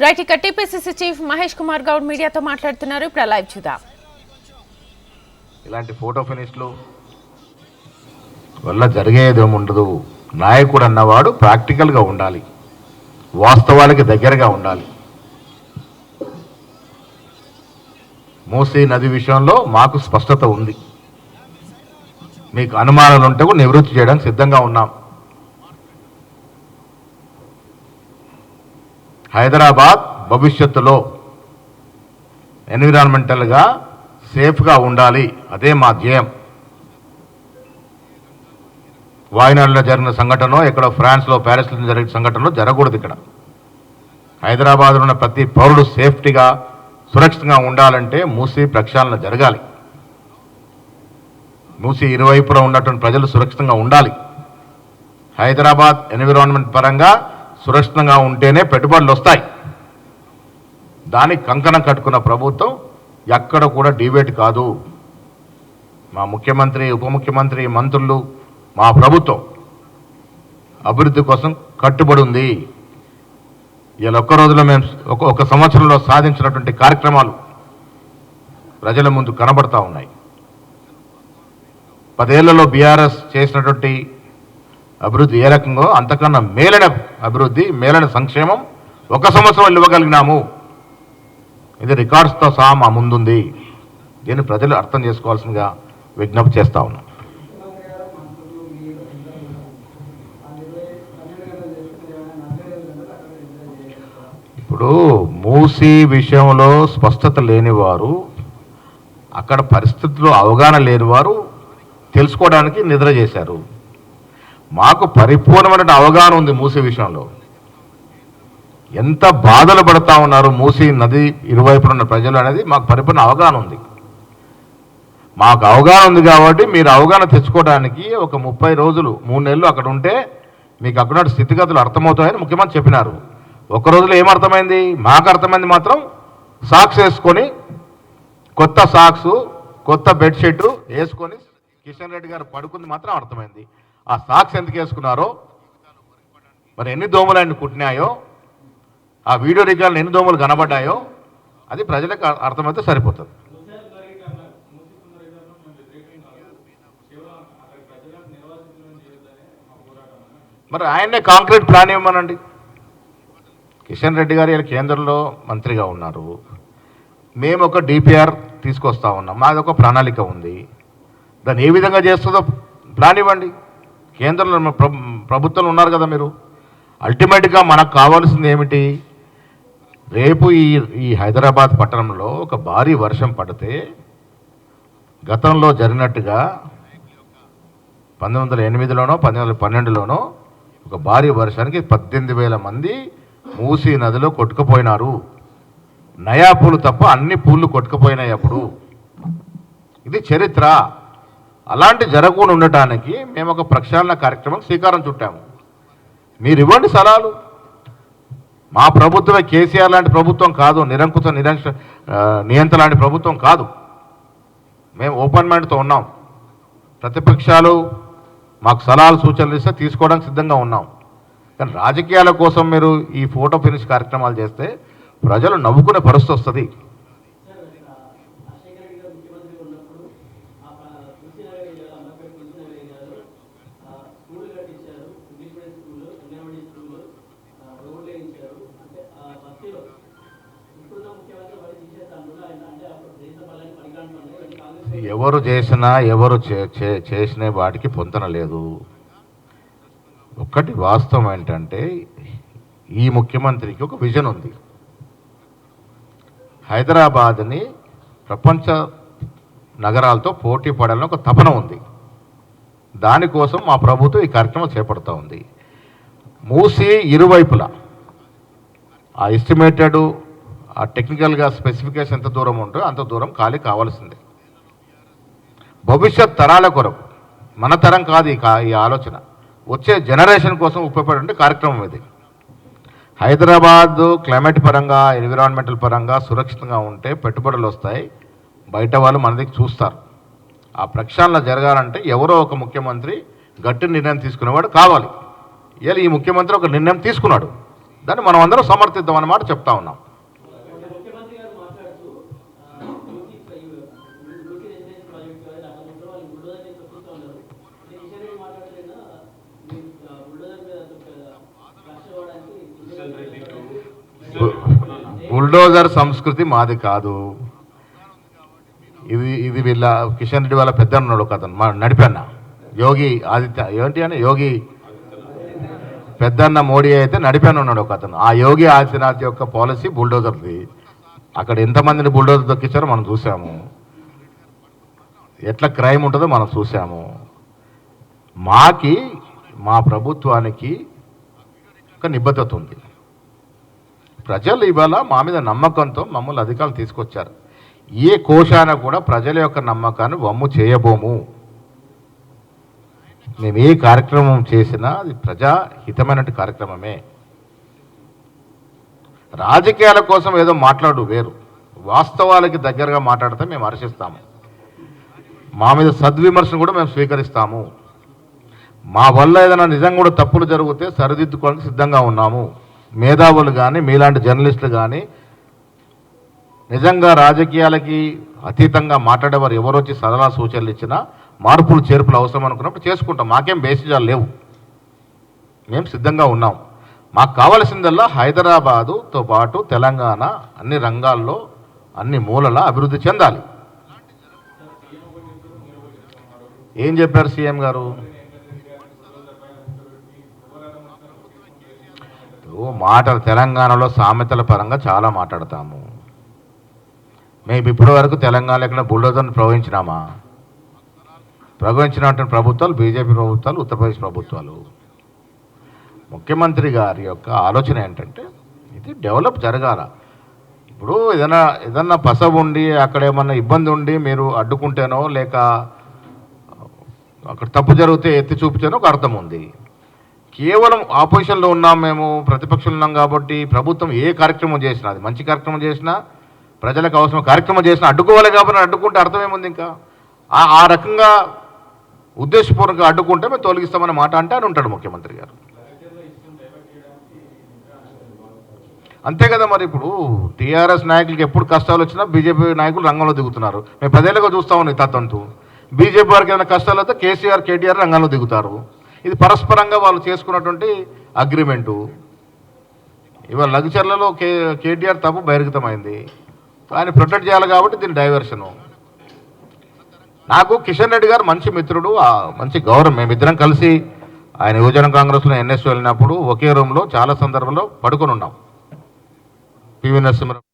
Right, ఇక TPCC chief Mahesh Kumar Goud మీడియాతో మాట్లాడుతున్నారు. ఇప్పుడు లైవ్ చూద్దాం. ఇలాంటి ఫోటో ఫినిష్లు వల్ల జరిగేదేమి ఉండదు. నాయకుడు అన్నవాడు ప్రాక్టికల్గా ఉండాలి, వాస్తవానికి దగ్గరగా ఉండాలి. మూసీ నది విషయంలో మాకు స్పష్టత ఉంది. మీకు అనుమానాలు ఉంటే కూడా నివృత్తి చేయడానికి సిద్ధంగా ఉన్నాం. హైదరాబాద్ భవిష్యత్తులో ఎన్విరాన్మెంటల్గా సేఫ్గా ఉండాలి, అదే మా ధ్యేయం. వాయనాడులో జరిగిన సంఘటన, ఇక్కడ ఫ్రాన్స్లో ప్యారిస్లో జరిగిన సంఘటనలో జరగకూడదు. ఇక్కడ హైదరాబాద్లో ఉన్న ప్రతి పౌరుడు సేఫ్టీగా సురక్షితంగా ఉండాలంటే మూసీ ప్రక్షాళన జరగాలి. మూసీ ఇరువైపులా ఉన్నటువంటి ప్రజలు సురక్షితంగా ఉండాలి. హైదరాబాద్ ఎన్విరాన్మెంట్ పరంగా సురక్షితంగా ఉంటేనే పెట్టుబడులు వస్తాయి. దానికి కంకణం కట్టుకున్న ప్రభుత్వం ఎక్కడ కూడా డిబేట్ కాదు. మా ముఖ్యమంత్రి, ఉప ముఖ్యమంత్రి, మంత్రులు, మా ప్రభుత్వం అభివృద్ధి కోసం కట్టుబడి ఉంది. ఇలా ఒక్క రోజులో మేము ఒక సంవత్సరంలో సాధించినటువంటి కార్యక్రమాలు ప్రజల ముందు కనబడతా ఉన్నాయి. 10 ఏళ్లలో బీఆర్ఎస్ చేసినటువంటి అభివృద్ధి ఏ రకంగా అంతకన్నా మేలైన అభివృద్ధి, మేలైన సంక్షేమం ఒక సంవత్సరం ఇవ్వగలిగినాము. ఇది రికార్డ్స్తో సహా మా ముందుంది. దీన్ని ప్రజలు అర్థం చేసుకోవాల్సిందిగా విజ్ఞప్తి చేస్తా ఉన్నాం. ఇప్పుడు మూసీ విషయంలో స్పష్టత లేనివారు, అక్కడ పరిస్థితుల్లో అవగాహన లేనివారు తెలుసుకోవడానికి నిద్ర చేశారు. మాకు పరిపూర్ణమైన అవగాహన ఉంది మూసీ విషయంలో. ఎంత బాధలు పడతా ఉన్నారు మూసీ నది ఇరువైపున ఉన్న ప్రజలు అనేది మాకు పరిపూర్ణ అవగాహన ఉంది. మాకు అవగాహన ఉంది కాబట్టి మీరు అవగాహన తెచ్చుకోవడానికి ఒక 30 రోజులు, 3 నెలలు అక్కడ ఉంటే మీకు అక్కడ స్థితిగతులు అర్థమవుతాయని ముఖ్యమంత్రి చెప్పినారు. ఒక రోజులో ఏమర్థమైంది? మాకు అర్థమైంది మాత్రం సాక్స్ వేసుకొని, కొత్త సాక్స్, కొత్త బెడ్షీట్ వేసుకొని కిషన్ రెడ్డి గారు పడుకుంది మాత్రం అర్థమైంది. ఆ సాక్స్ ఎందుకు వేసుకున్నారో, మరి ఎన్ని దోమలు ఆయన కుట్టినాయో, ఆ వీడియో రికార్డులు ఎన్ని దోమలు కనబడ్డాయో అది ప్రజలకు అర్థమైతే సరిపోతుంది. మరి ఆయన్నే కాంక్రీట్ ప్లాన్ ఇవ్వమనండి. కిషన్ రెడ్డి గారు ఇలా కేంద్రంలో మంత్రిగా ఉన్నారు. మేము ఒక డిపిఆర్ తీసుకొస్తా ఉన్నాం, మాది ఒక ప్రణాళిక ఉంది. దాన్ని ఏ విధంగా చేస్తుందో ప్లాన్ ఇవ్వండి. కేంద్రంలో ప్రభుత్వంలో ఉన్నారు కదా మీరు. అల్టిమేట్గా మనకు కావాల్సింది ఏమిటి? రేపు ఈ హైదరాబాద్ పట్టణంలో ఒక భారీ వర్షం పడితే గతంలో జరిగినట్టుగా 1908లోనో 1912లోనో ఒక భారీ వర్షానికి 18,000 మంది మూసీ నదిలో కొట్టుకుపోయినారు. నయా పూలు తప్ప అన్ని పూలు కొట్టుకుపోయినాయి అప్పుడు. ఇది చరిత్ర. అలాంటి జరగకుండా ఉండటానికి మేము ఒక ప్రక్షాళన కార్యక్రమం శ్రీకారం చుట్టాము. మీరు ఇవ్వండి సలహాలు. మా ప్రభుత్వమే కేసీఆర్ లాంటి ప్రభుత్వం కాదు, నిరంకుశ నియంత్రణ లాంటి ప్రభుత్వం కాదు. మేము ఓపెన్ మైండ్తో ఉన్నాం. ప్రతిపక్షాలు మాకు సలహాలు, సూచనలు ఇస్తే తీసుకోవడానికి సిద్ధంగా ఉన్నాం. కానీ రాజకీయాల కోసం మీరు ఈ ఫోటో ఫినిష్ కార్యక్రమాలు చేస్తే ప్రజలు నవ్వుకునే పరిస్థితి వస్తుంది. ఎవరు చేసినా ఎవరు చేసిన వాటికి పొంతన లేదు. ఒక్కటి వాస్తవం ఏంటంటే ఈ ముఖ్యమంత్రికి ఒక విజన్ ఉంది. హైదరాబాద్ని ప్రపంచ నగరాలతో పోటీ పడాలని ఒక తపన ఉంది. దానికోసం మా ప్రభుత్వం ఈ కార్యక్రమం చేపడుతూ ఉంది. మూసీ ఇరువైపులా ఆ ఎస్టిమేటెడ్, ఆ టెక్నికల్గా స్పెసిఫికేషన్ ఎంత దూరం ఉంటుందో అంత దూరం ఖాళీ కావాల్సిందే. భవిష్యత్ తరాల కొరకు, మన తరం కాదు ఈ ఆలోచన, వచ్చే జనరేషన్ కోసం ఉపయోగపడే కార్యక్రమం ఇది. హైదరాబాద్ క్లైమేట్ పరంగా, ఎన్విరాన్మెంటల్ పరంగా సురక్షితంగా ఉంటే పెట్టుబడులు వస్తాయి, బయట వాళ్ళు మన దగ్గర చూస్తారు. ఆ ప్రక్షాళన జరగాలంటే ఎవరో ఒక ముఖ్యమంత్రి గట్టి నిర్ణయం తీసుకునేవాడు కావాలి. ఇలా ఈ ముఖ్యమంత్రి ఒక నిర్ణయం తీసుకున్నాడు. దాన్ని మనం అందరం సమర్థిద్దాం అన్నమాట చెప్తా ఉన్నాం. బుల్డోజర్ సంస్కృతి మాది కాదు. ఇది వీళ్ళ కిషన్ రెడ్డి వాళ్ళ పెద్ద ఉన్నాడు ఒక అతను, మా నడిపన్న యోగి ఆదిత్య ఏంటి అని యోగి పెద్దన్న మోడీ అయితే నడిపన్న ఉన్నాడు ఒక అతను. ఆ యోగి ఆదిత్యనాథ్ యొక్క పాలసీ బుల్డోజర్ది. అక్కడ ఎంతమందిని బుల్డోజర్ దొక్కించారో మనం చూసాము, ఎట్లా క్రైమ్ ఉంటుందో మనం చూసాము. మా ప్రభుత్వానికి ఒక నిబద్ధత ఉంది. ప్రజలు ఇవాళ మా మీద నమ్మకంతో మమ్మల్ని అధికారులు తీసుకొచ్చారు. ఏ కోశాన కూడా ప్రజల యొక్క నమ్మకాన్ని వమ్ము చేయబోము. మేము ఏ కార్యక్రమం చేసినా అది ప్రజాహితమైనటువంటి కార్యక్రమమే. రాజకీయాల కోసం ఏదో మాట్లాడు వేరు, వాస్తవాలకి దగ్గరగా మాట్లాడితే మేము హర్షిస్తాము. మా మీద సద్విమర్శను కూడా మేము స్వీకరిస్తాము. మా వల్ల ఏదైనా నిజంగా కూడా తప్పులు జరిగితే సరిదిద్దుకోవడానికి సిద్ధంగా ఉన్నాము. మేధావులు కానీ మీలాంటి జర్నలిస్టులు కానీ నిజంగా రాజకీయాలకి అతీతంగా మాట్లాడేవారు ఎవరు వచ్చి సలహా సూచనలు ఇచ్చినా మార్పులు చేర్పులు అవసరం అనుకున్నప్పుడు చేసుకుంటాం. మాకేం బేసిజాలు లేవు, మేము సిద్ధంగా ఉన్నాం. మాకు కావలసిందల్లా హైదరాబాదుతో పాటు తెలంగాణ అన్ని రంగాల్లో అన్ని మూలల అభివృద్ధి చెందాలి. ఏం చెప్పారు సీఎం గారు? మాటలు తెలంగాణలో సామెతల పరంగా చాలా మాట్లాడతాము. మేము ఇప్పటి వరకు తెలంగాణలో ఎక్కడ బుల్డోజర్ని ప్రవహించినటువంటి ప్రభుత్వాలు బీజేపీ ప్రభుత్వాలు, ఉత్తరప్రదేశ్ ప్రభుత్వాలు. ముఖ్యమంత్రి గారి యొక్క ఆలోచన ఏంటంటే ఇది డెవలప్ జరగాల. ఇప్పుడు ఏదన్నా పసవు ఉండి అక్కడ ఏమన్నా ఇబ్బంది ఉండి మీరు అడ్డుకుంటేనో లేక అక్కడ తప్పు జరిగితే ఎత్తి చూపితేనో ఒక అర్థం ఉంది. కేవలం ఆపోజిషన్లో ఉన్నాం, మేము ప్రతిపక్షంలో ఉన్నాం కాబట్టి ప్రభుత్వం ఏ కార్యక్రమం చేసినా, అది మంచి కార్యక్రమం చేసినా ప్రజలకు అవసరం కార్యక్రమం చేసినా అడ్డుకోవాలి కాబట్టి అడ్డుకుంటే అర్థం ఏముంది? ఇంకా ఆ రకంగా ఉద్దేశపూర్వకంగా అడ్డుకుంటే మేము తొలగిస్తామన్న మాట అంటే అని ఉంటాడు ముఖ్యమంత్రి గారు. అంతే కదా మరి. ఇప్పుడు టీఆర్ఎస్ నాయకులకి ఎప్పుడు కష్టాలు వచ్చినా బీజేపీ నాయకులు రంగంలో దిగుతున్నారు. మేము 10 ఏళ్ళుగా చూస్తా ఉన్నాం ఈ తత్వంతో. బీజేపీ వారికి ఏమైనా కష్టాలు అయితే కేసీఆర్ కేటీఆర్ రంగంలో దిగుతారు. ఇది పరస్పరంగా వాళ్ళు చేసుకున్నటువంటి అగ్రిమెంటు. ఇవాళ లగ్చర్లలో కేటీఆర్ తప్పు బహిర్గతమైంది, ఆయన ప్రొటెక్ట్ చేయాలి కాబట్టి దీని డైవర్షను. నాకు కిషన్ రెడ్డి గారు మంచి మిత్రుడు, మంచి గౌరవం. మేమిద్దరం కలిసి ఆయన యువజన కాంగ్రెస్లో ఎన్ఎస్ వెళ్ళినప్పుడు ఒకే రూమ్లో చాలా సందర్భంలో పడుకొని ఉన్నాం. పివి నరసింహరావు